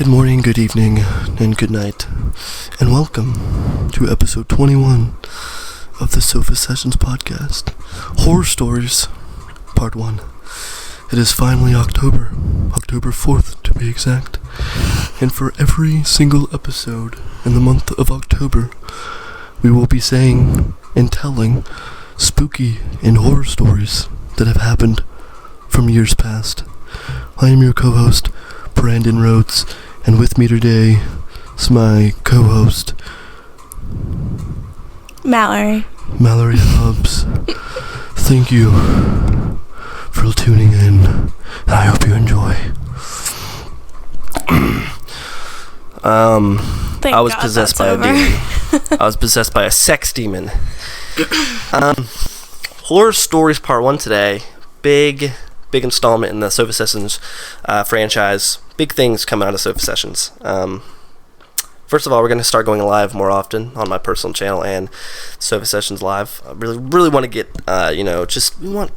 Good morning, good evening, and good night, and welcome to episode 21 of the Sofa Sessions podcast, Horror Stories, Part 1. It is finally October 4th to be exact, and for every single episode in the month of October, we will be saying and telling spooky and horror stories that have happened from years past. I am your co-host, Brandon Rhodes, and with me today is my co-host, Mallory Hobbs. Thank you for tuning in, and I hope you enjoy. I was possessed by a demon. I was possessed by a sex demon. Horror Stories Part 1 today. Big installment in the Sofa Sessions franchise. Big things coming out of Sofa Sessions. First of all, we're going to start going live more often on my personal channel and Sofa Sessions Live. I really want to get, we want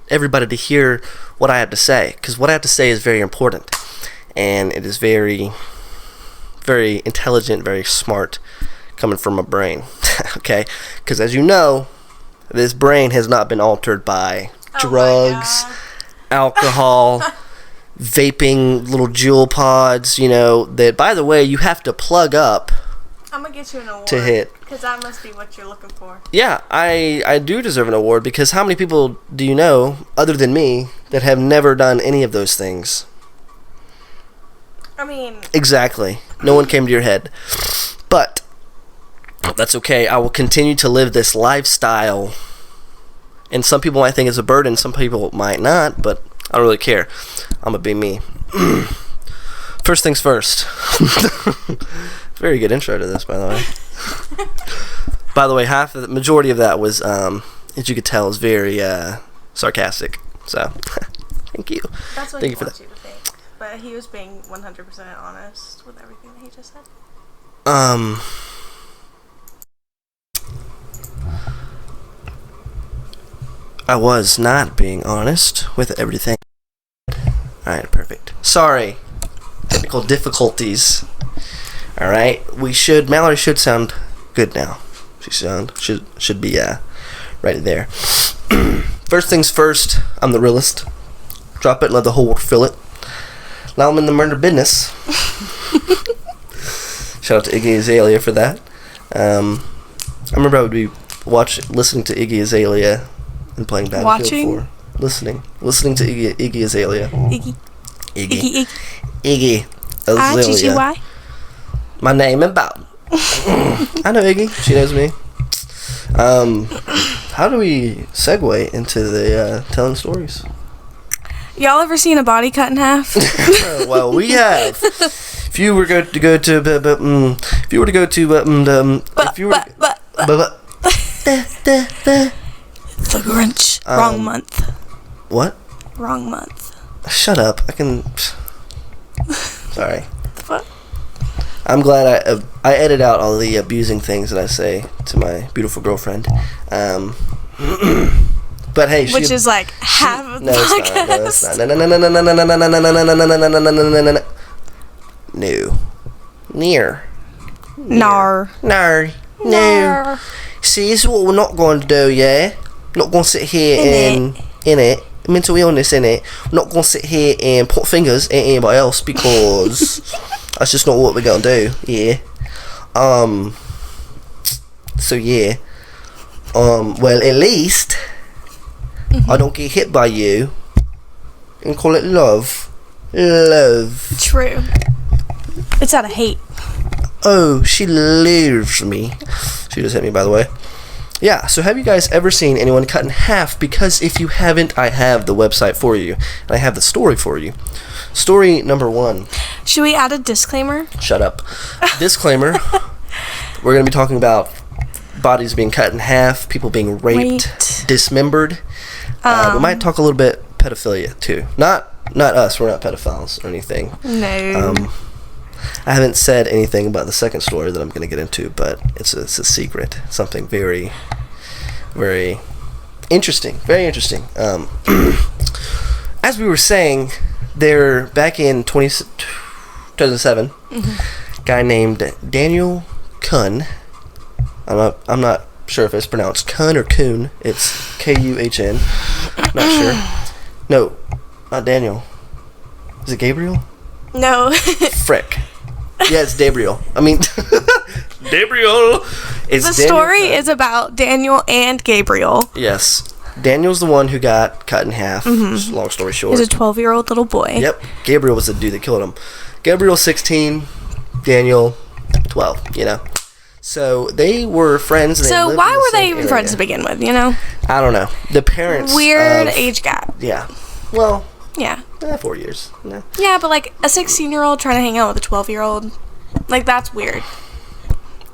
everybody to hear what I have to say, because what I have to say is very important, and it is very, very intelligent, very smart, coming from my brain, okay? Because as you know, this brain has not been altered by drugs, alcohol, vaping little jewel pods, that, by the way, you have to plug up. I'm gonna get you an award to hit, because that must be what you're looking for. Yeah, I do deserve an award, because how many people do you know, other than me, that have never done any of those things? I mean... Exactly. No one came to your head. But that's okay. I will continue to live this lifestyle. And some people might think it's a burden, some people might not, but I don't really care. I'm gonna be me. First things first. Very good intro to this, by the way. By the way, the majority of that was, as you could tell, is very sarcastic. So, thank you. That's what thank he you wants you to think. But he was being 100% honest with everything that he just said. I was not being honest with everything. Alright, perfect. Sorry. Technical difficulties. Alright, Mallory should sound good now. She should be, right there. First things first, I'm the realist. Drop it and let the whole world feel it. Now I'm in the murder business. Shout out to Iggy Azalea for that. I remember I would be listening to Iggy Azalea and playing Battlefield 4. Listening to Iggy Azalea. Iggy Azalea. I-G-G-Y. My name and Bob. I know Iggy. She knows me. How do we segue into the telling stories? Y'all ever seen a body cut in half? Well, we have. If you were to go to The Grinch. Wrong month. What? Wrong month. Shut up. I can. Sorry. What? I'm glad I edit out all the abusing things that I say to my beautiful girlfriend. But hey, which is like half of the podcast. No. See, this is what we're not going to do, yeah? Not going to sit here in it. Mental illness, in it. We're not going to sit here and point fingers at anybody else, because that's just not what we're going to do, yeah? So yeah. Well, at least I don't get hit by you and call it love. True. It's out of hate. Oh, she loves me. She just hit me, by the way. Yeah, so have you guys ever seen anyone cut in half? Because if you haven't, I have the website for you. And I have the story for you. Story number 1. Should we add a disclaimer? Shut up. Disclaimer. We're going to be talking about bodies being cut in half, people being raped. Dismembered. We might talk a little bit pedophilia, too. Not us. We're not pedophiles or anything. No. I haven't said anything about the second story that I'm going to get into, but it's a secret. Something very, very interesting. Very interesting. As we were saying, there back in 2007. Guy named Daniel Kuhn. I'm not sure if it's pronounced Kuhn or Kuhn. It's Kuhn. Not sure. No, not Daniel. Is it Gabriel? No. Frick. Yeah, it's Gabriel. I mean, Gabriel. It's the story is about Daniel and Gabriel. Yes. Daniel's the one who got cut in half. Just long story short. He's a 12-year-old little boy. Yep. Gabriel was the dude that killed him. Gabriel 16, Daniel 12, you know. So they were friends. And so why were they even friends to begin with, you know? I don't know. The parents. Weird age gap. Yeah. Well. Yeah. 4 years. No. Yeah, but like a 16-year-old trying to hang out with a 12-year-old, like that's weird.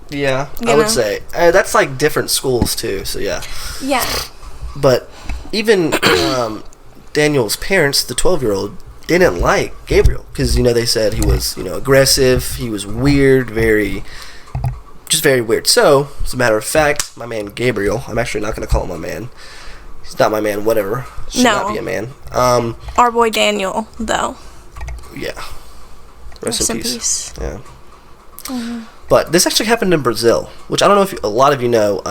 Yeah, I would say. That's like different schools too, so yeah. Yeah. But even Daniel's parents, the 12-year-old, they didn't like Gabriel because, you know, they said he was, you know, aggressive, he was weird, very weird. So, as a matter of fact, my man Gabriel, I'm actually not going to call him my man. He's not my man, whatever. Should not be a man. Our boy Daniel, though. Yeah. Rest in peace. Yeah. But this actually happened in Brazil, which I don't know if a lot of you know.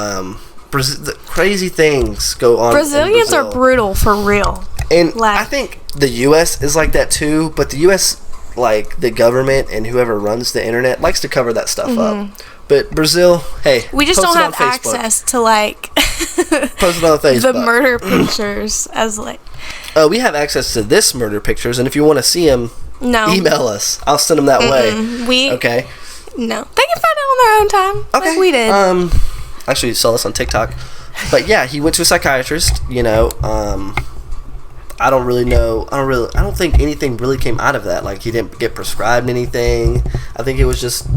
The crazy things go on. Brazilians are brutal for real. And I think the U.S. is like that too, but the U.S., like the government and whoever runs the internet, likes to cover that stuff up. But Brazil, hey, we just don't have access to like post it on Facebook. The murder pictures as like. Oh, we have access to this murder pictures, and if you want to see them, email us. I'll send them that way. Okay. No, they can find it on their own time. Okay. Like we did. Actually, saw this on TikTok. But yeah, he went to a psychiatrist, you know. I don't really know. I don't think anything really came out of that. Like, he didn't get prescribed anything. I think it was just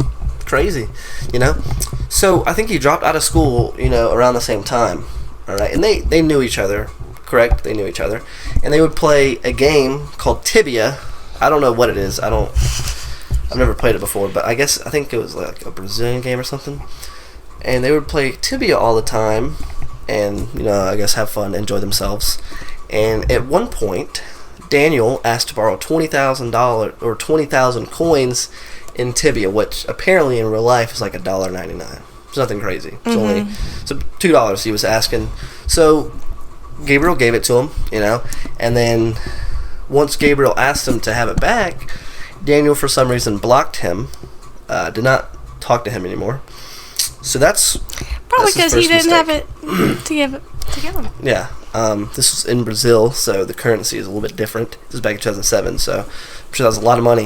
crazy, you know. So I think he dropped out of school, you know, around the same time. All right. And they knew each other, correct? They knew each other. And they would play a game called Tibia. I don't know what it is. I've never played it before, but I think it was like a Brazilian game or something. And they would play Tibia all the time and, you know, I guess have fun, enjoy themselves. And at one point, Daniel asked to borrow $20,000 or 20,000 coins in Tibia, which apparently in real life is like $1.99. It's nothing crazy. It's only $2 he was asking. So Gabriel gave it to him, you know, and then once Gabriel asked him to have it back, Daniel for some reason blocked him, did not talk to him anymore. So that's probably because he didn't have it to give him. Yeah. This was in Brazil, so the currency is a little bit different. This was back in 2007, so I'm sure that was a lot of money.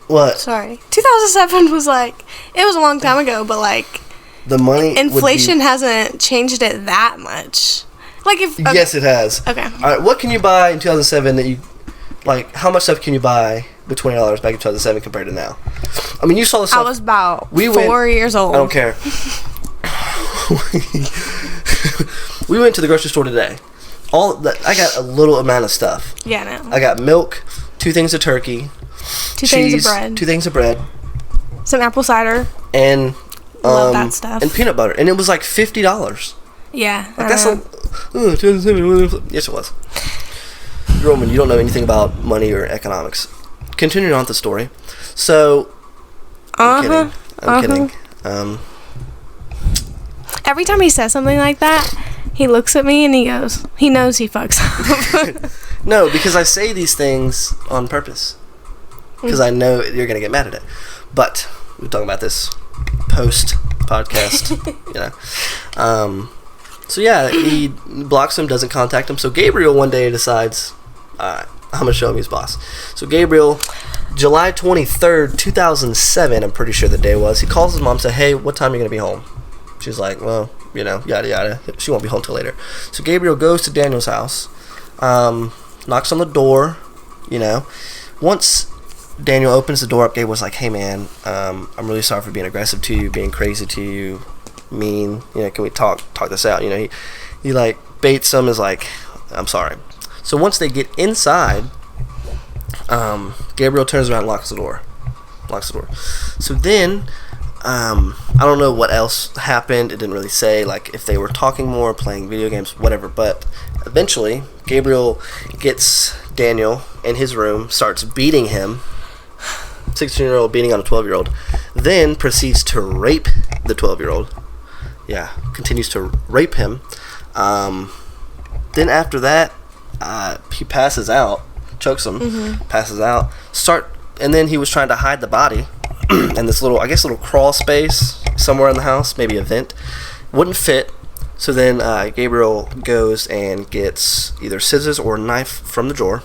What? Sorry. 2007 was like, it was a long time ago, but like, the money inflation hasn't changed it that much. Like if okay. Yes, it has. Okay. All right, what can you buy in 2007 that you like? How much stuff can you buy with $20 back in 2007 compared to now? I mean, you saw the stuff. I was about 4 years old. I don't care. We went to the grocery store today. I got a little amount of stuff. Yeah, no. I got milk, 2 things of turkey, cheese, 2 things of bread, some apple cider, and love that stuff, and peanut butter, and it was like $50. Yeah, like that's like, yes, it was. Roman, you don't know anything about money or economics. Continuing on with the story, so I'm kidding. Every time he says something like that, he looks at me and he goes, he knows he fucks up. No, because I say these things on purpose. Because I know you're going to get mad at it. But we're talking about this post-podcast, you know. So yeah, he blocks him, doesn't contact him. So Gabriel one day decides, I'm going to show him he's boss. So Gabriel, July 23rd, 2007, I'm pretty sure the day was, he calls his mom and says, hey, what time are you going to be home? She's like, well, you know, yada yada. She won't be home till later. So Gabriel goes to Daniel's house, knocks on the door, you know. Once Daniel opens the door up, Gabriel's like, hey man, I'm really sorry for being aggressive to you, being crazy to you, mean, you know, can we talk this out? You know, he like baits him, is like, I'm sorry. So once they get inside, Gabriel turns around and locks the door. So then I don't know what else happened. It didn't really say, like, if they were talking more, playing video games, whatever. But eventually, Gabriel gets Daniel in his room, starts beating him, 16-year-old beating on a 12-year-old. Then proceeds to rape the 12-year-old. Yeah, continues to rape him. Then after that, he passes out, chokes him, passes out. And then he was trying to hide the body in this little crawl space somewhere in the house, maybe a vent. Wouldn't fit. So then Gabriel goes and gets either scissors or a knife from the drawer.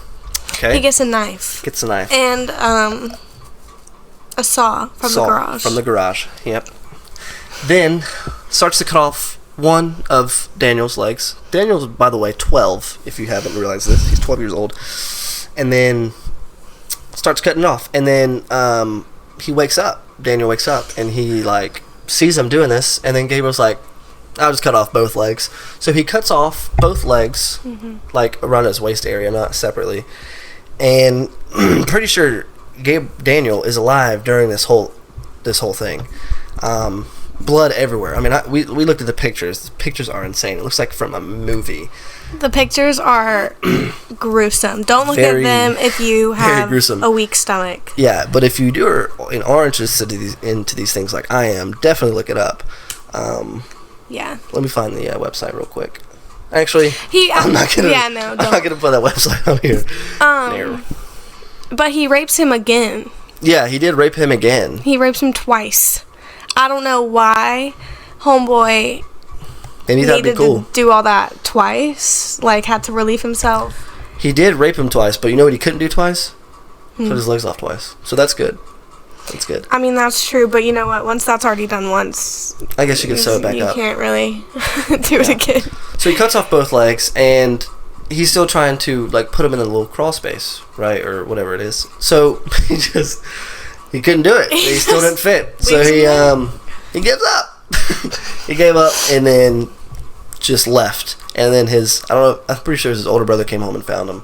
Okay. He gets a knife. And a saw from the garage. From the garage, yep. Then starts to cut off one of Daniel's legs. Daniel's, by the way, 12, if you haven't realized this. He's 12 years old. And then starts cutting off. And then he wakes up. Daniel wakes up, and he, sees him doing this. And then Gabriel's like, I'll just cut off both legs. So he cuts off both legs, around his waist area, not separately. And I'm pretty sure Daniel is alive during this whole thing. Blood everywhere. I mean, we looked at the pictures. The pictures are insane. It looks like from a movie. The pictures are gruesome. Don't look at them if you have a weak stomach. Yeah, but if you are interested into these things like I am, definitely look it up. Yeah. Let me find the website real quick. Actually, I'm not gonna put that website on here. But he rapes him again. Yeah, he did rape him again. He rapes him twice. I don't know why homeboy needed to do all that twice. Had to relieve himself. He did rape him twice, but you know what he couldn't do twice? Cut his legs off twice. So that's good. That's good. I mean, that's true, but you know what? Once that's already done once, I guess you can sew it back up. You can't really do it again. So he cuts off both legs, and he's still trying to put him in a little crawl space, right, or whatever it is. So he couldn't do it. He still didn't fit. So he gives up. He gave up, and then just left. And then I'm pretty sure his older brother came home and found him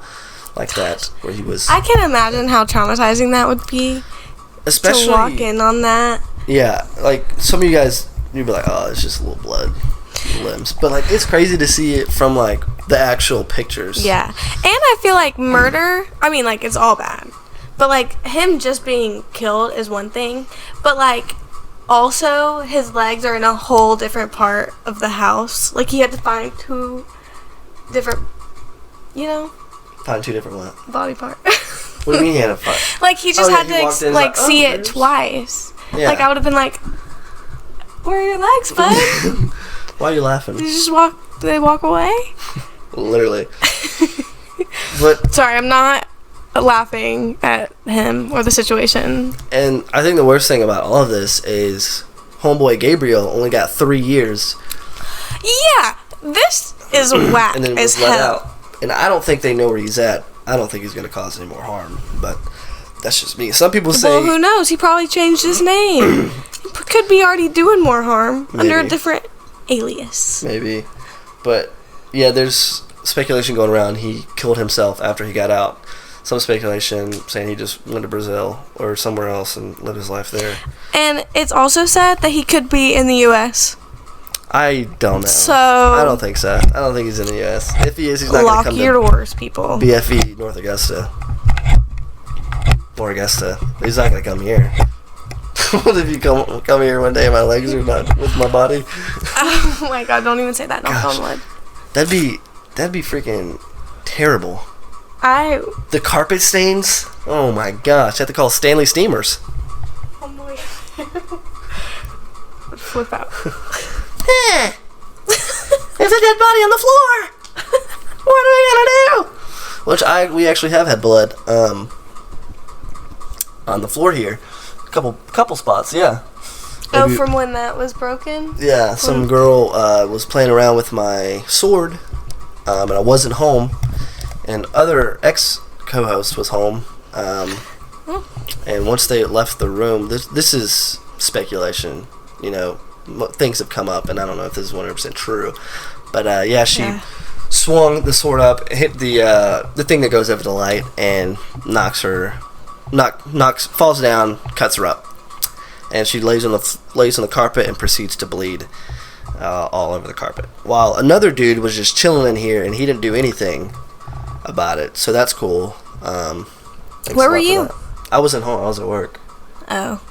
like that, where he was. I can imagine how traumatizing that would be. Especially to walk in on that. Yeah, some of you guys, you'd be like, oh, it's just a little blood, limbs. But it's crazy to see it from the actual pictures. Yeah, and I feel like murder. I mean, it's all bad, but him just being killed is one thing. But also his legs are in a whole different part of the house. He had to find two different, Find two different what? Body parts. What do you mean he had a fight? He just had to see it twice. Yeah. I would have been like, where are your legs, bud? Why are you laughing? Did they walk away? Literally. But sorry, I'm not laughing at him or the situation. And I think the worst thing about all of this is homeboy Gabriel only got 3 years. Yeah, this is whack and then as was let hell. Out. And I don't think they know where he's at. I don't think he's going to cause any more harm, but that's just me. Some people say... Well, who knows? He probably changed his name. He could be already doing more harm under a different alias. Maybe. But, yeah, there's speculation going around he killed himself after he got out. Some speculation saying he just went to Brazil or somewhere else and lived his life there. And it's also said that he could be in the U.S. I don't know. So I don't think so. I don't think he's in the U.S. If he is, he's not going to come to lock your doors, people. BFE, North Augusta. Or Augusta. He's not going to come here. What if you come here one day and my legs are not with my body? Oh my god, don't even say that. Knock on wood. That'd be freaking terrible. The carpet stains? Oh my gosh. I have to call Stanley Steamers. Oh my. Flip out. There's a dead body on the floor. What are we gonna do? Which we actually have had blood on the floor here. A couple spots, yeah. Maybe, from when that was broken? Yeah, some girl was playing around with my sword, and I wasn't home, and other ex-co-host was home, and once they left the room, this is speculation, things have come up, and I don't know if this is 100% true, but she swung the sword up, hit the thing that goes over the light, and falls down, cuts her up, and she lays on the carpet and proceeds to bleed all over the carpet. While another dude was just chilling in here, and he didn't do anything about it, so that's cool. Where were you? I wasn't home. I was at work. Oh.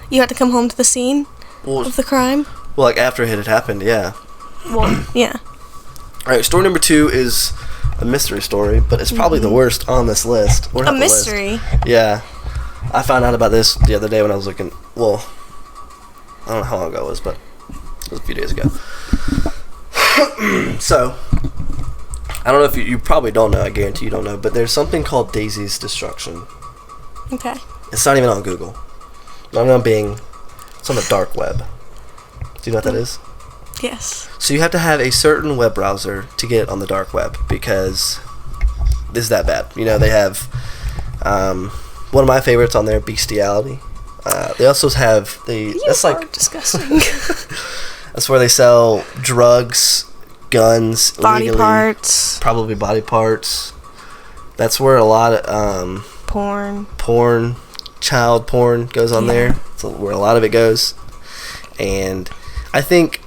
You had to come home to the scene of the crime? Well, like after it had happened, yeah. Well, yeah. Alright, story number 2 is a mystery story, but it's probably the worst on this list. A mystery? Yeah. I found out about this the other day when I was looking. Well, I don't know how long ago it was, but it was a few days ago. So, I don't know if you probably don't know, I guarantee you don't know, but there's something called Daisy's Destruction. Okay. It's not even on Google. Not on Bing. It's on the dark web. Do you know what that is? Yes. So you have to have a certain web browser to get on the dark web because it's that bad. You know, they have one of my favorites on there, Bestiality. They also have that's like disgusting. That's where they sell drugs, guns, body illegally, parts, probably body parts. That's where a lot of porn, child porn goes on there. That's where a lot of it goes. And I think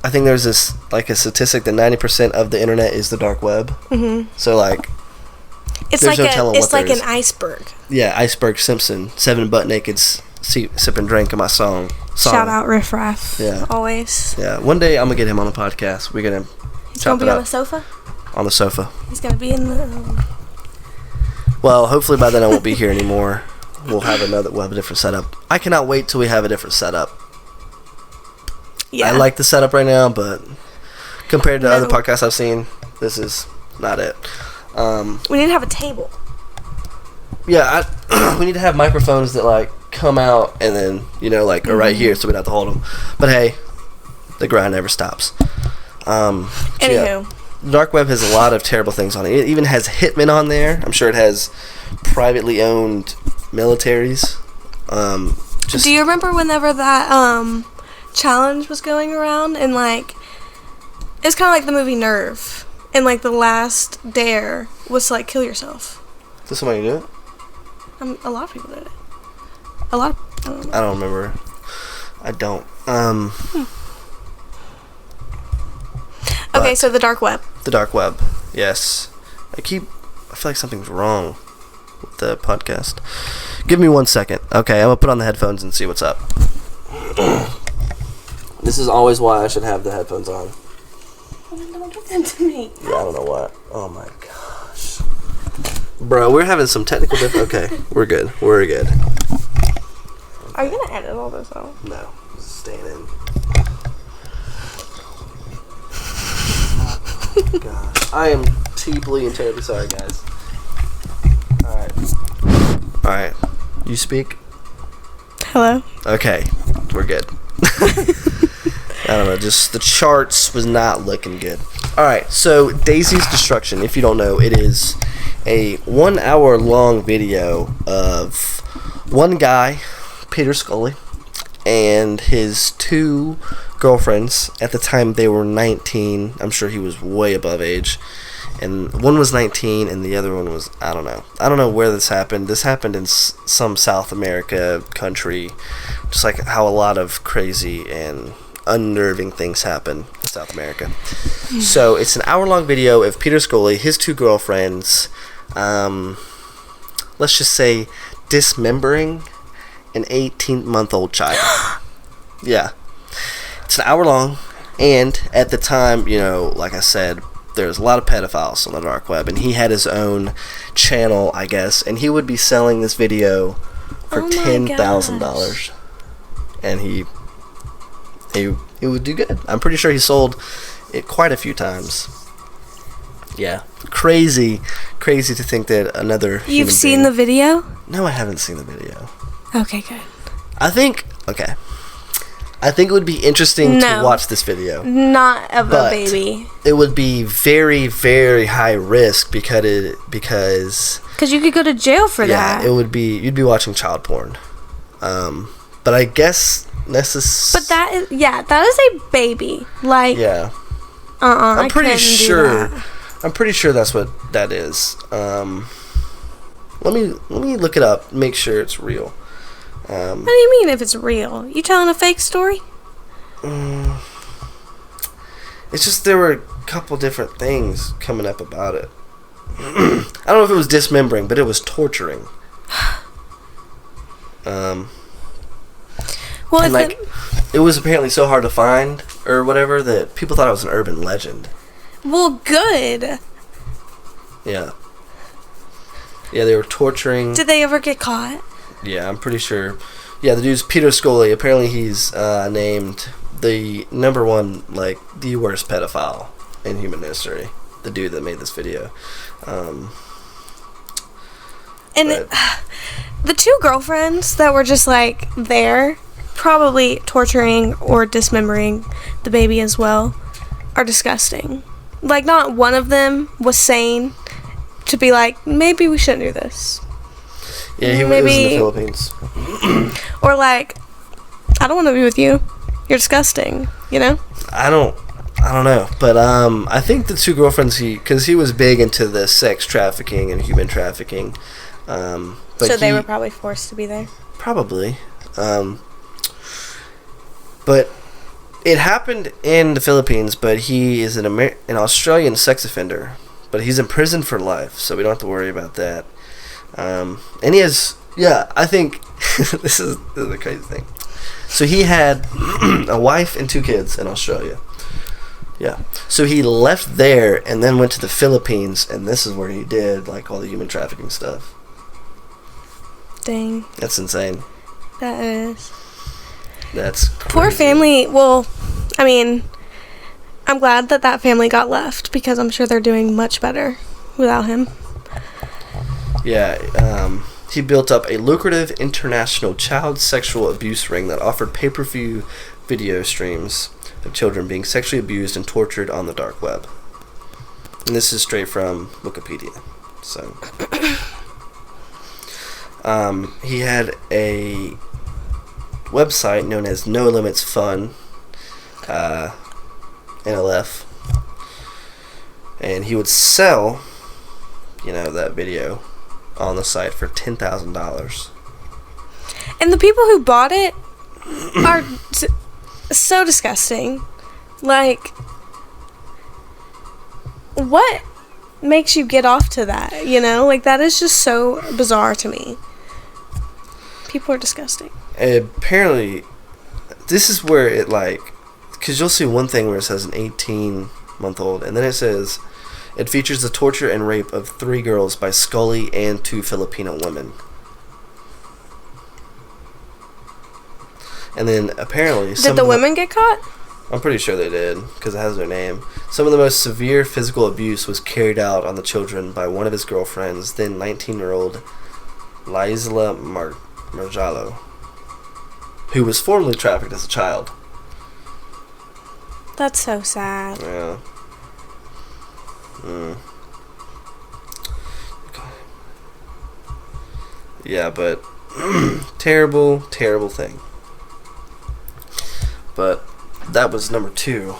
there's this like a statistic that 90% of the internet is the dark web. Mm-hmm. So like, it's like an iceberg. Yeah, Iceberg Simpson, 7 butt nakeds sip and drink of my song. Shout out Riff Raff. Yeah, always. Yeah, one day I'm gonna get him on the podcast. We're gonna. He's gonna be on the sofa. On the sofa. He's gonna be in the. Well, hopefully by then I won't be here anymore. We'll have a different setup. I cannot wait till we have a different setup. Yeah. I like the setup right now, but compared to other podcasts I've seen, this is not it. We need to have a table. Yeah, we need to have microphones that like come out and then are right here, so we don't have to hold them. But hey, the grind never stops. Anywho, the dark web has a lot of terrible things on it. It even has hitmen on there. I'm sure it has privately owned militaries. Do you remember whenever that challenge was going around and like it's kind of like the movie Nerve, and like the last dare was to like kill yourself? Did somebody do it? A lot of people did it. A lot of, I don't remember. I don't. Okay, so the dark web. The dark web. Yes. I feel like something's wrong with the podcast. Give me 1 second. Okay, I'm gonna put on the headphones and see what's up. This is always why I should have the headphones on. Don't give them to me. Yeah, I don't know what. Oh my gosh. Bro, we're having some technical Okay, we're good. We're good. Are you gonna edit all this out? No, it's staying in. Gosh, I am deeply and terribly sorry, guys. Alright. You speak? Hello? Okay, we're good. I don't know, just the charts was not looking good. Alright, so Daisy's Destruction, if you don't know, it is a 1 hour long video of one guy, Peter Scully, and his 2 girlfriends. At the time they were 19. I'm sure he was way above age. And one was 19 and the other one was, I don't know where this happened. This happened in some South America country. Just like how a lot of crazy and unnerving things happen in South America. So it's an hour-long video of Peter Scully, his 2 girlfriends, let's just say dismembering an 18-month-old child. Yeah. It's an hour long, and at the time, like I said, there's a lot of pedophiles on the dark web, and he had his own channel, I guess, and he would be selling this video for $10,000. And he would do good. I'm pretty sure he sold it quite a few times. Yeah. Crazy to think that another You've seen the video? No, I haven't seen the video. Okay, good. I think it would be interesting to watch this video. Not of a baby. It would be very, very high risk because you could go to jail for that. Yeah, you'd be watching child porn. But I guess But that is a baby. Like I'm pretty sure that's what that is. Let me look it up, make sure it's real. What do you mean if it's real? You telling a fake story? It's just there were a couple different things coming up about it. I don't know if it was dismembering, but it was torturing. Well, and like, it was apparently so hard to find or whatever that people thought it was an urban legend. Well, good. Yeah. Yeah, they were torturing. Did they ever get caught? Yeah, I'm pretty sure. Yeah, the dude's Peter Scully. Apparently, he's named the number one, like, the worst pedophile in human history. The dude that made this video. And the two girlfriends that were just, like, there, probably torturing or dismembering the baby as well, are disgusting. Like, not one of them was sane to be like, maybe we shouldn't do this. Yeah, he was in the Philippines. Or like, I don't want to be with you. You're disgusting, you know? I don't know. But I think the two girlfriends, because he was big into the sex trafficking and human trafficking. But so they were probably forced to be there? Probably. But it happened in the Philippines, but he is an Australian sex offender. But he's in prison for life, so we don't have to worry about that. And he has, I think, this is the crazy thing. So he had a wife and 2 kids in Australia. Yeah. So he left there and then went to the Philippines, and this is where he did, like, all the human trafficking stuff. Dang. That's insane. That is. That's crazy. Poor family. Well, I mean, I'm glad that family got left because I'm sure they're doing much better without him. Yeah, he built up a lucrative international child sexual abuse ring that offered pay-per-view video streams of children being sexually abused and tortured on the dark web. And this is straight from Wikipedia. So, he had a website known as No Limits Fun, NLF, and he would sell, that video on the site for $10,000. And the people who bought it are so disgusting. Like, what makes you get off to that, Like, that is just so bizarre to me. People are disgusting. Apparently, this is where it, because you'll see one thing where it says an 18-month-old, and then it says, it features the torture and rape of 3 girls by Scully and 2 Filipino women. And then, apparently... Did the women get caught? I'm pretty sure they did, because it has their name. Some of the most severe physical abuse was carried out on the children by one of his girlfriends, then 19-year-old Laisla Marjalo, who was formerly trafficked as a child. That's so sad. Yeah. Yeah, but terrible, terrible thing. But that was number 2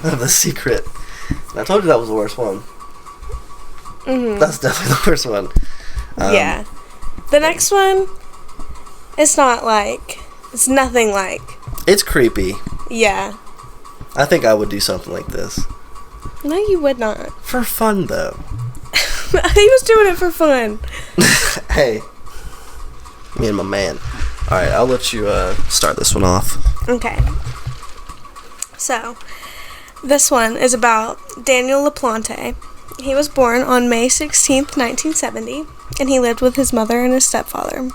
of The Secret. And I told you that was the worst one. Mm-hmm. That's definitely the worst one. Yeah. The next one, it's nothing like. It's creepy. Yeah. I think I would do something like this. No, you would not. For fun, though. He was doing it for fun. Hey. Me and my man. Alright, I'll let you start this one off. Okay. So, this one is about Daniel LaPlanta. He was born on May 16th, 1970, and he lived with his mother and his stepfather.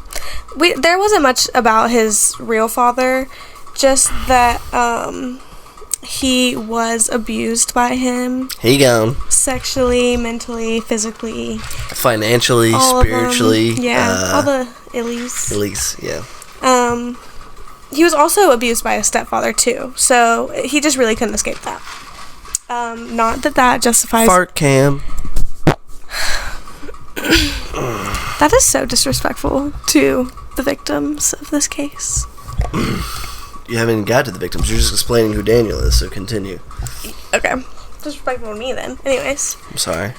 There wasn't much about his real father, just that he was abused by him. He gone. Sexually, mentally, physically. Financially, spiritually. Yeah, all the illies. Illies, yeah. He was also abused by his stepfather, too, so he just really couldn't escape that. Not that justifies... Fart cam. That is so disrespectful to the victims of this case. You haven't even got to the victims. You're just explaining who Daniel is, so continue. Okay. Disrespectful to me, then. Anyways. I'm sorry.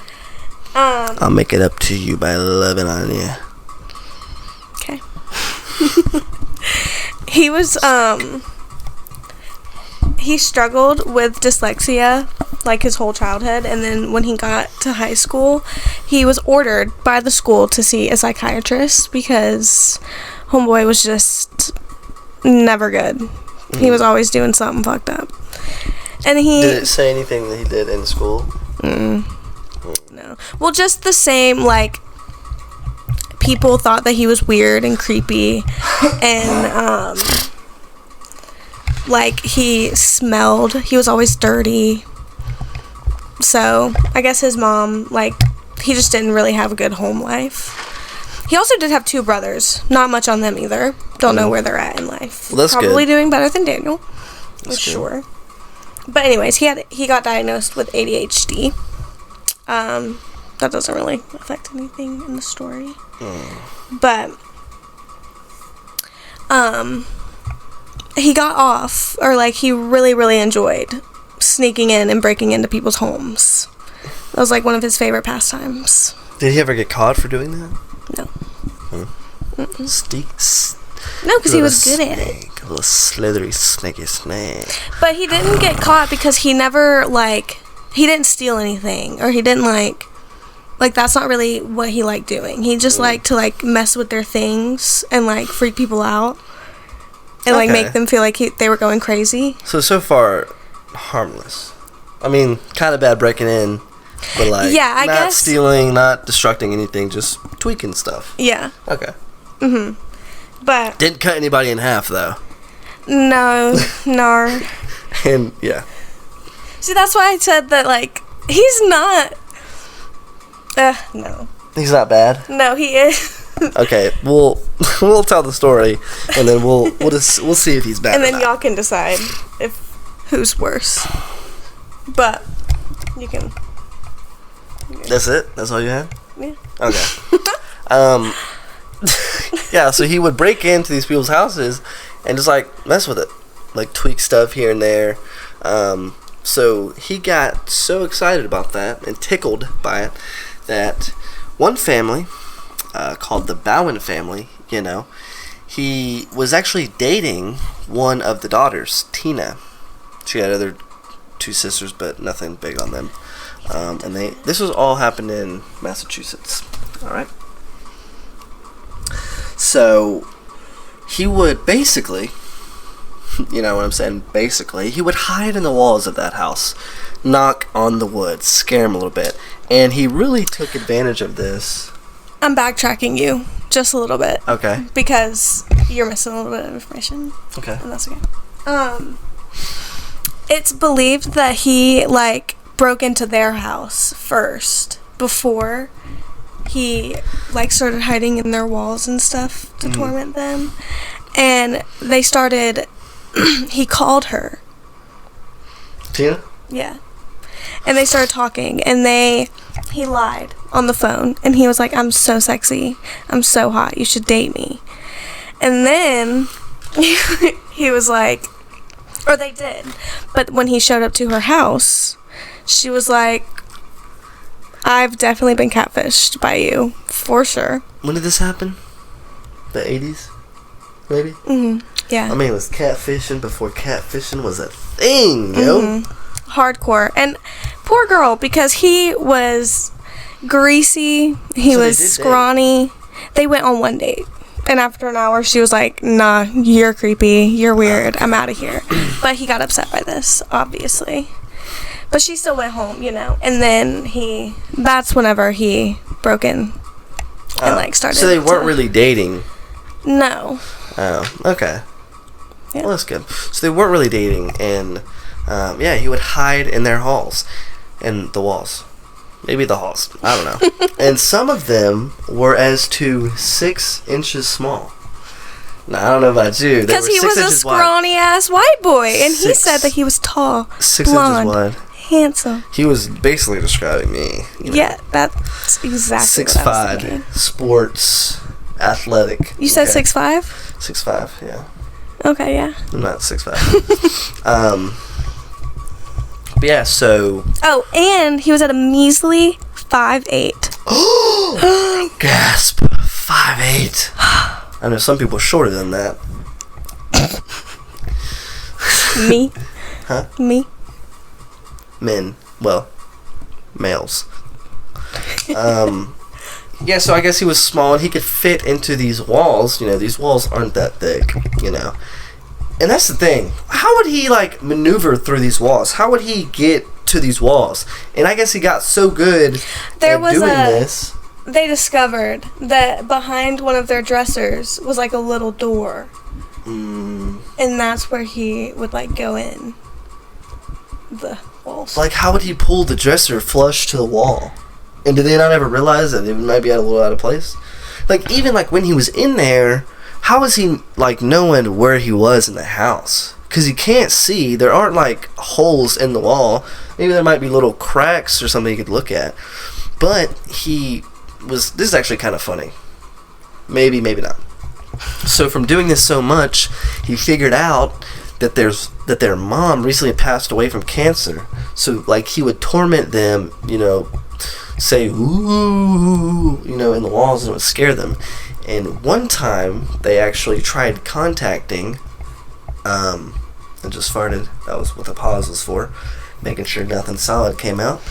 I'll make it up to you by loving on you. Okay. He was, he struggled with dyslexia, his whole childhood, and then when he got to high school, he was ordered by the school to see a psychiatrist because homeboy was just never good. He was always doing something fucked up. And Did it say anything that he did in school? No. Well, just the same, like, people thought that he was weird and creepy, and, like, he smelled. He was always dirty. So, I guess his mom, like, he just didn't really have a good home life. He also did have 2 brothers. Not much on them either. Don't know where they're at in life. Well, that's Probably good. doing better than Daniel. That's For sure. But anyways, he got diagnosed with ADHD. That doesn't really affect anything in the story. But he got off, or like he really, really enjoyed sneaking in and breaking into people's homes. That was like one of his favorite pastimes. Did he ever get caught for doing that? No. No, because he was good at it. A little slithery, snaky snake. But he didn't get caught because he never, like, he didn't steal anything, or he didn't, like, that's not really what he liked doing. He just liked to, like, mess with their things and, like, freak people out and, like, make them feel like they were going crazy. So far, harmless. I mean, kind of bad breaking in, but, like, yeah, I not guess, stealing, not destructing anything, just tweaking stuff. Yeah. Okay. But Didn't cut anybody in half, though. no. And, yeah. See, that's why I said that, like, he's not. No. He's not bad? No, he is. Okay, we'll tell the story, and then we'll see if he's bad And or then not. y'all can decide who's worse. But you can. That's it? That's all you had? Yeah. Okay. Yeah, so he would break into these people's houses and just, like, mess with it. Like, tweak stuff here and there. So he got so excited about that and tickled by it that one family, called the Bowen family, he was actually dating one of the daughters, Tina. She had other 2 sisters, but nothing big on them. And this was all happened in Massachusetts. All right. So he would basically, you know what I'm saying? Basically, he would hide in the walls of that house, knock on the wood, scare him a little bit, and he really took advantage of this. I'm backtracking you just a little bit. Okay. Because you're missing a little bit of information. Okay. And that's okay. It's believed that he, like, broke into their house first before he, like, started hiding in their walls and stuff to torment them. And they started, he called her. Tina? Yeah. And they started talking, and he lied on the phone, and he was like, I'm so sexy, I'm so hot, you should date me. And then he was like, or they did, but when he showed up to her house, she was like, I've definitely been catfished by you, for sure. When did this happen? The 80s? Maybe? Yeah. I mean, it was catfishing before catfishing was a thing, yo. Hardcore. And poor girl, because he was greasy, he was scrawny. They went on one date. And after an hour, she was like, nah, you're creepy, you're weird, I'm out of here. But he got upset by this, obviously. But she still went home, And then that's whenever he broke in and, like, started. So they weren't really dating? No. Oh, okay. Yeah. Well, that's good. So they weren't really dating, and, he would hide in their halls. And the walls. Maybe the halls. I don't know. And some of them were as to 6 inches small. Now, I don't know about you. Because he was a scrawny-ass white boy, and he said that he was tall, 6 blonde, inches wide. handsome. He was basically describing me. Yeah, that's exactly what I was thinking. 6'5", sports, athletic. You said 6'5"? 6'5", yeah. Okay, yeah. I'm not 6'5". But yeah, so... Oh, and he was at a measly 5'8". Gasp. 5'8". I know some people are shorter than that. Me? Huh? Me? Men. Well, males. Yeah, so I guess he was small and he could fit into these walls. These walls aren't that thick, And that's the thing. How would he, like, maneuver through these walls? How would he get to these walls? And I guess he got so good at doing this. They discovered that behind one of their dressers was, like, a little door. And that's where he would, like, go in the walls. Like, how would he pull the dresser flush to the wall? And did they not ever realize that it might be a little out of place? Like, even, like, when he was in there, how was he, like, knowing where he was in the house? Because he can't see. There aren't, like, holes in the wall. Maybe there might be little cracks or something you could look at. But he was... This is actually kind of funny. Maybe, maybe not. So from doing this so much, he figured out that their mom recently passed away from cancer. So, like, he would torment them, you know, say, ooh, you know, in the walls, and it would scare them. And one time, they actually tried contacting, and just farted. That was what the pause was for, making sure nothing solid came out.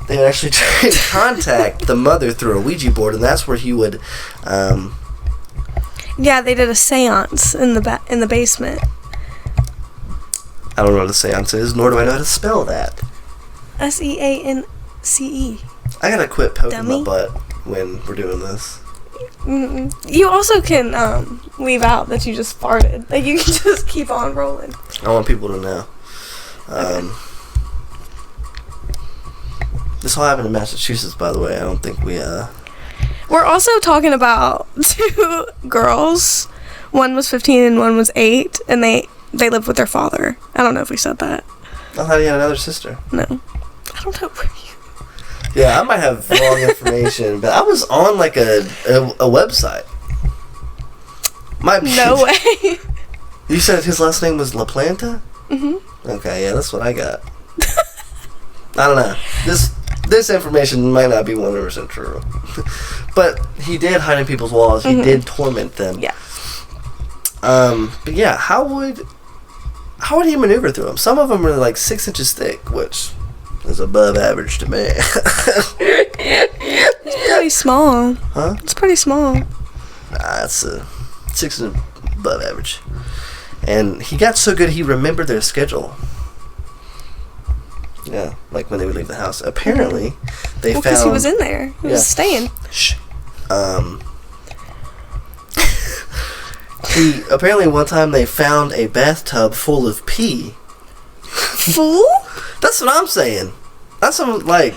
They would actually try to contact the mother through a Ouija board, and that's where he would, Yeah, they did a seance in the basement. I don't know what a seance is, nor do I know how to spell that. SEANCE. I gotta quit poking Dummy. my butt when we're doing this. You also can leave out that you just farted. Like, you can just keep on rolling. I want people to know. This all happened in Massachusetts, by the way. I don't think we... We're also talking about 2 girls. One was 15 and one was 8, and they lived with their father. I don't know if we said that. I thought he had another sister. No. I don't know where you... Yeah, I might have wrong information, but I was on, like, a website. No way. You said his last name was LaPlanta? Mm-hmm. Okay, yeah, that's what I got. I don't know. This information might not be 100% true. But he did hide in people's walls. He did torment them. Yeah. But yeah, how would he maneuver through them? Some of them are like 6 inches thick, which is above average to me. It's pretty small. Huh? It's pretty small. Nah, it's 6 inches above average. And he got so good he remembered their schedule. Yeah, like when they would leave the house. Apparently, they found... because he was in there. He was staying. Shh. Apparently one time they found a bathtub full of pee. Full? That's what I'm saying. That's some, like...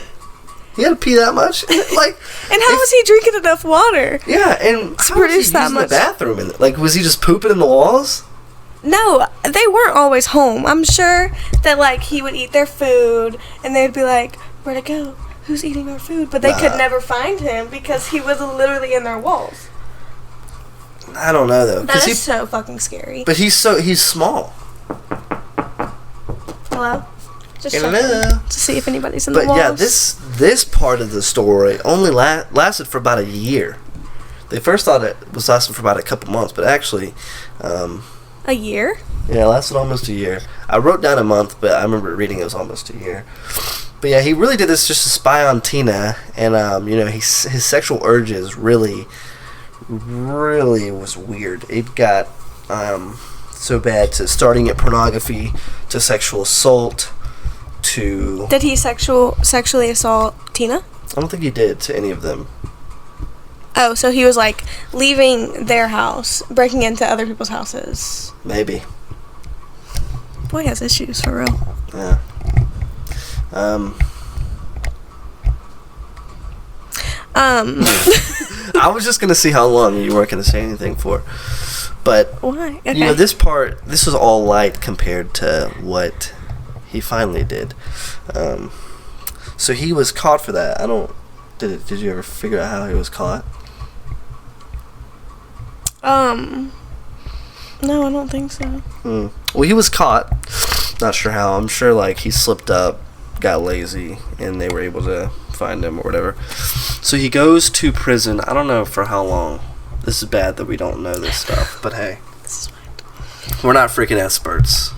He had to pee that much? Like... And how was he drinking enough water? Yeah, and to how was he produce that using much? the bathroom? Like, was he just pooping in the walls? No, they weren't always home. I'm sure that, like, he would eat their food, and they'd be like, where'd it go? Who's eating our food? But they could never find him because he was literally in their walls. I don't know, though. That is so fucking scary. But he's small. Hello? Just Hello. checking to see if anybody's in the walls. But yeah, this part of the story only lasted for about a year. They first thought it was lasting for about a couple months, but actually... a year? Yeah, it lasted almost a year. I wrote down a month, but I remember reading it was almost a year. But yeah, he really did this just to spy on Tina, and you know, his sexual urges really was weird. It got so bad to starting at pornography, to sexual assault, to... Did he sexually assault Tina? I don't think he did to any of them. Oh, so he was, like, leaving their house, breaking into other people's houses. Maybe. Boy has issues, for real. Yeah. I was just gonna see how long you weren't gonna say anything for, but why? Okay. You know, this was all light compared to what he finally did. So he was caught for that. Did you ever figure out how he was caught? No, I don't think so. Well, he was caught. Not sure how. I'm sure, like, he slipped up, got lazy, and they were able to find him or whatever. So he goes to prison. I don't know for how long. This is bad that we don't know this stuff, but hey. This is fine. We're not freaking experts.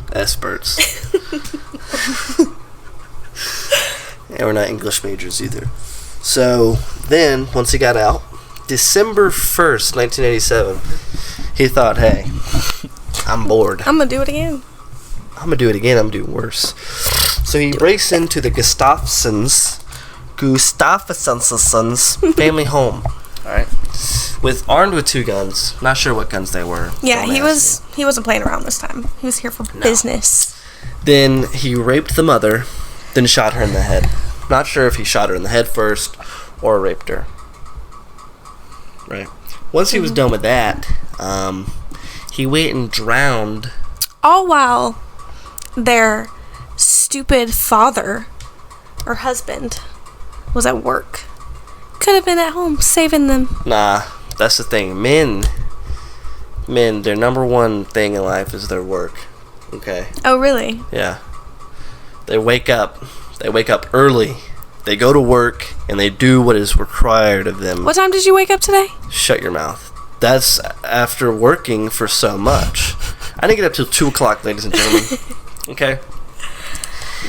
And we're not English majors either. So then, once he got out, December 1st, 1987, he thought, hey, I'm bored. I'm gonna do it again. I'm gonna do it again. I'm gonna do it worse. So he breaks into the Gustafsons' family home. All right, armed with 2 guns. Not sure what guns they were. Yeah, he wasn't playing around this time. He was here for business. Then he raped the mother, then shot her in the head. Not sure if he shot her in the head first or raped her. Right. Once he was done with that, he went and drowned. All while their stupid father or husband was at work. Could have been at home saving them. Nah, that's the thing. Men, their number one thing in life is their work. Okay. Oh, really? Yeah. They wake up early. They go to work and they do what is required of them. What time did you wake up today? Shut your mouth. That's after working for so much. I didn't get up till 2 o'clock, ladies and gentlemen. Okay.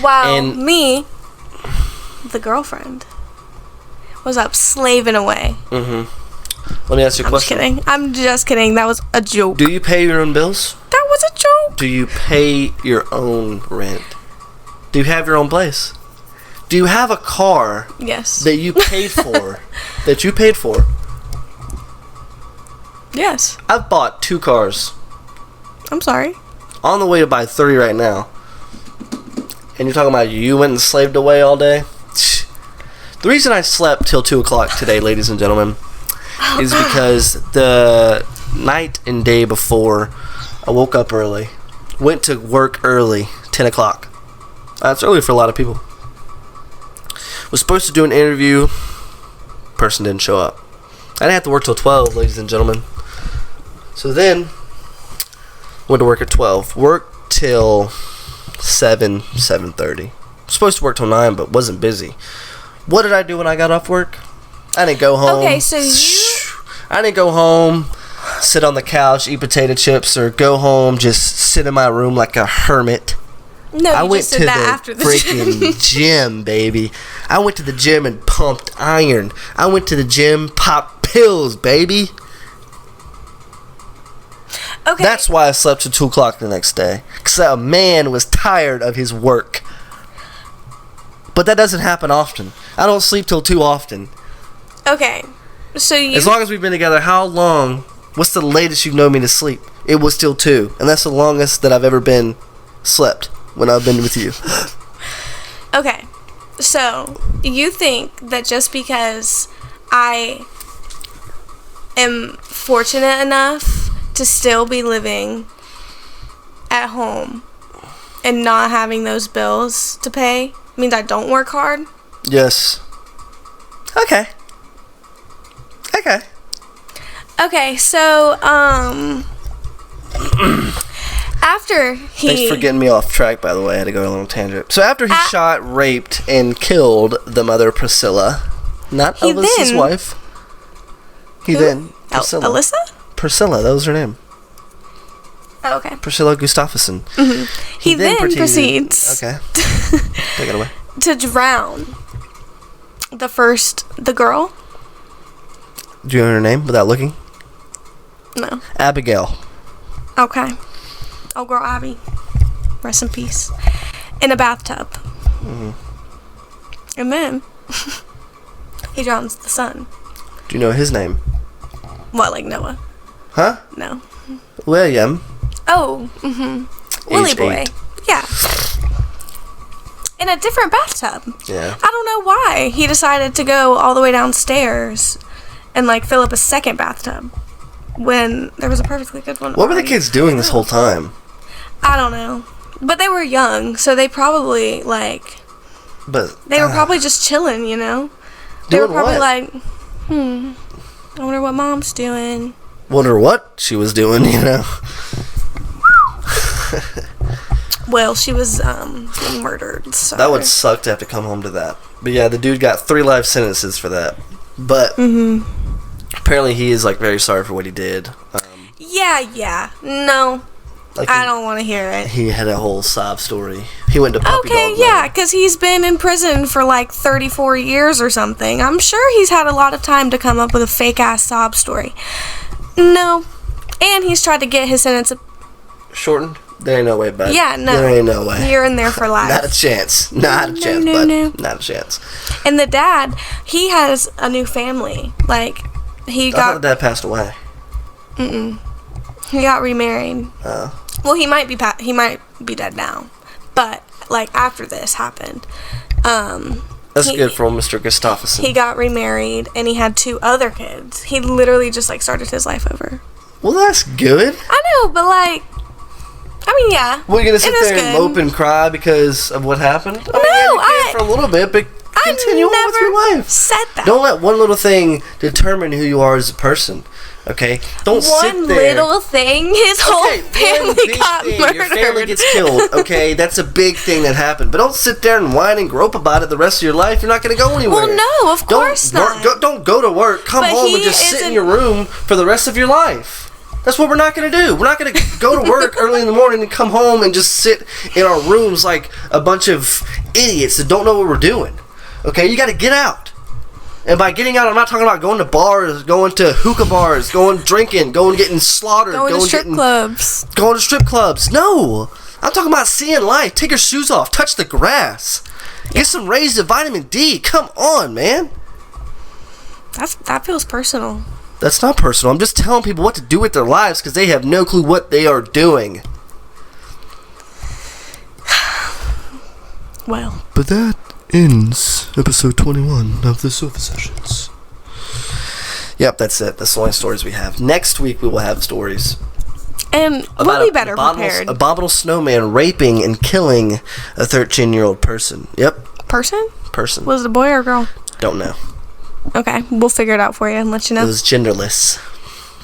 Wow. And me, the girlfriend, was up slaving away. Mm-hmm. Let me ask you a question. I'm just kidding. That was a joke. Do you pay your own bills? That was a joke. Do you pay your own rent? Do you have your own place? Do you have a car? Yes. That you paid for? That you paid for? Yes. I've bought 2 cars. I'm sorry. On the way to buy 3 right now. And you're talking about you went and slaved away all day? The reason I slept till 2 o'clock today, ladies and gentlemen, is because the night and day before, I woke up early. Went to work early, 10 o'clock. That's early for a lot of people. Was supposed to do an interview. Person didn't show up. I didn't have to work till 12, ladies and gentlemen. So then, went to work at 12. Worked till 7:30. Supposed to work till 9, but wasn't busy. What did I do when I got off work? I didn't go home. Okay, so I didn't go home, sit on the couch, eat potato chips, or go home, just sit in my room like a hermit. No, I you went just to did that the after the freaking gym, baby. I went to the gym and pumped iron. I went to the gym, popped pills, baby. Okay. That's why I slept till 2 o'clock the next day. Because a man was tired of his work. But that doesn't happen often. I don't sleep till 2 often. Okay. So you... As long as we've been together, how long? What's the latest you've known me to sleep? It was till 2. And that's the longest that I've ever been slept when I've been with you. Okay. So, you think that just because I am fortunate enough to still be living at home and not having those bills to pay means I don't work hard? Yes. Okay. Okay, so, after he... Thanks for getting me off track, by the way. I had to go on a little tangent. So after he shot, raped, and killed the mother, Priscilla, not Alyssa's wife. Priscilla. Alyssa? Priscilla, that was her name. Oh, okay. Priscilla Gustafsson. Mm-hmm. He then proceeds okay. Take it away. to drown the girl. Do you know her name without looking? No. Abigail. Okay. Oh, girl, Abby. Rest in peace. In a bathtub. Mm-hmm. And then he drowns the son. Do you know his name? What, like Noah? Huh? No. William. Oh, mm-hmm. Willie boy. 8. Yeah. In a different bathtub. Yeah. I don't know why he decided to go all the way downstairs and, like, fill up a second bathtub when there was a perfectly good one. What were the kids doing this whole time? I don't know. But they were young, so they probably, like... But they were probably just chilling, you know? They were probably like, I wonder what mom's doing. Wonder what she was doing, you know? Well, she was being murdered, so... That would suck to have to come home to that. But yeah, the dude got 3 life sentences for that. But apparently he is, like, very sorry for what he did. Yeah. No. Like I don't want to hear it. He had a whole sob story. He went to puppy dog land. Yeah, because he's been in prison for like 34 years or something. I'm sure he's had a lot of time to come up with a fake-ass sob story. No. And he's tried to get his sentence shortened? There ain't no way, bud. Yeah, no. There ain't no way. You're in there for life. Not a chance. Not a chance, bud. No. Not a chance. And the dad, he has a new family. Like, I thought the dad passed away. He got remarried. Oh. Well, he might be dead now. But, like, after this happened, that's good for Mr. Gustafsson. he got remarried, and he had 2 other kids. He literally just, like, started his life over. Well, that's good. I know, but, like, I mean, yeah. We're going to sit there and mope and cry because of what happened? I mean, No, you can for a little bit, but continue on with your life. Said that. Don't let one little thing determine who you are as a person. Okay? Don't sit there. One little thing, his whole family got murdered. Your family gets killed. Okay? That's a big thing that happened. But don't sit there and whine and grope about it the rest of your life. You're not going to go anywhere. Well, no, of course not. Don't go to work. Come home and just sit in your room for the rest of your life. That's what we're not going to do. We're not going to go to work early in the morning and come home and just sit in our rooms like a bunch of idiots that don't know what we're doing. Okay? You got to get out. And by getting out, I'm not talking about going to bars, going to hookah bars, going drinking, going getting slaughtered, going to strip clubs. Going to strip clubs. No. I'm talking about seeing life. Take your shoes off. Touch the grass. Get some rays of vitamin D. Come on, man. That feels personal. That's not personal. I'm just telling people what to do with their lives because they have no clue what they are doing. Well. But that ends episode 21 of the Sofa Sessions. Yep, that's it. That's the only stories we have. Next week we will have stories. And we'll be better prepared. Abominable snowman raping and killing a 13-year-old person. Yep. Person? Person. Was it a boy or a girl? Don't know. Okay, we'll figure it out for you and let you know. It was genderless.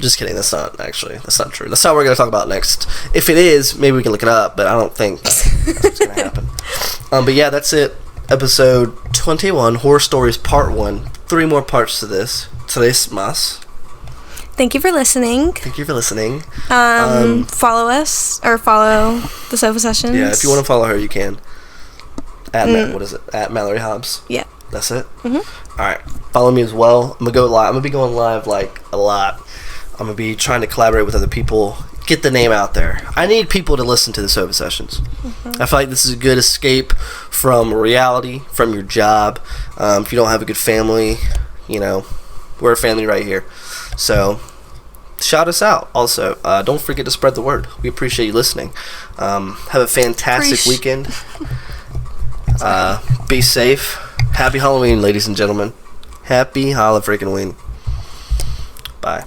Just kidding. That's not true. That's not what we're going to talk about next. If it is, maybe we can look it up, but I don't think that's what's going to happen. But yeah, that's it. Episode 21, Horror Stories Part 1. 3 more parts to this. Tres más. Thank you for listening. Follow us, or follow the Sofa Sessions. Yeah, if you want to follow her, you can. What is it? At Mallory Hobbs. Yeah. That's it? Mm-hmm. Alright. Follow me as well. I'm going to go live. I'm going to be going live, like, a lot. I'm going to be trying to collaborate with other people. Get the name out there. I need people to listen to the Sofa Sessions. I feel like this is a good escape from reality, from your job. If you don't have a good family, we're a family right here. So, shout us out. Also, don't forget to spread the word. We appreciate you listening. Have a fantastic weekend. Be safe. Happy Halloween, ladies and gentlemen. Happy Halloween. Bye.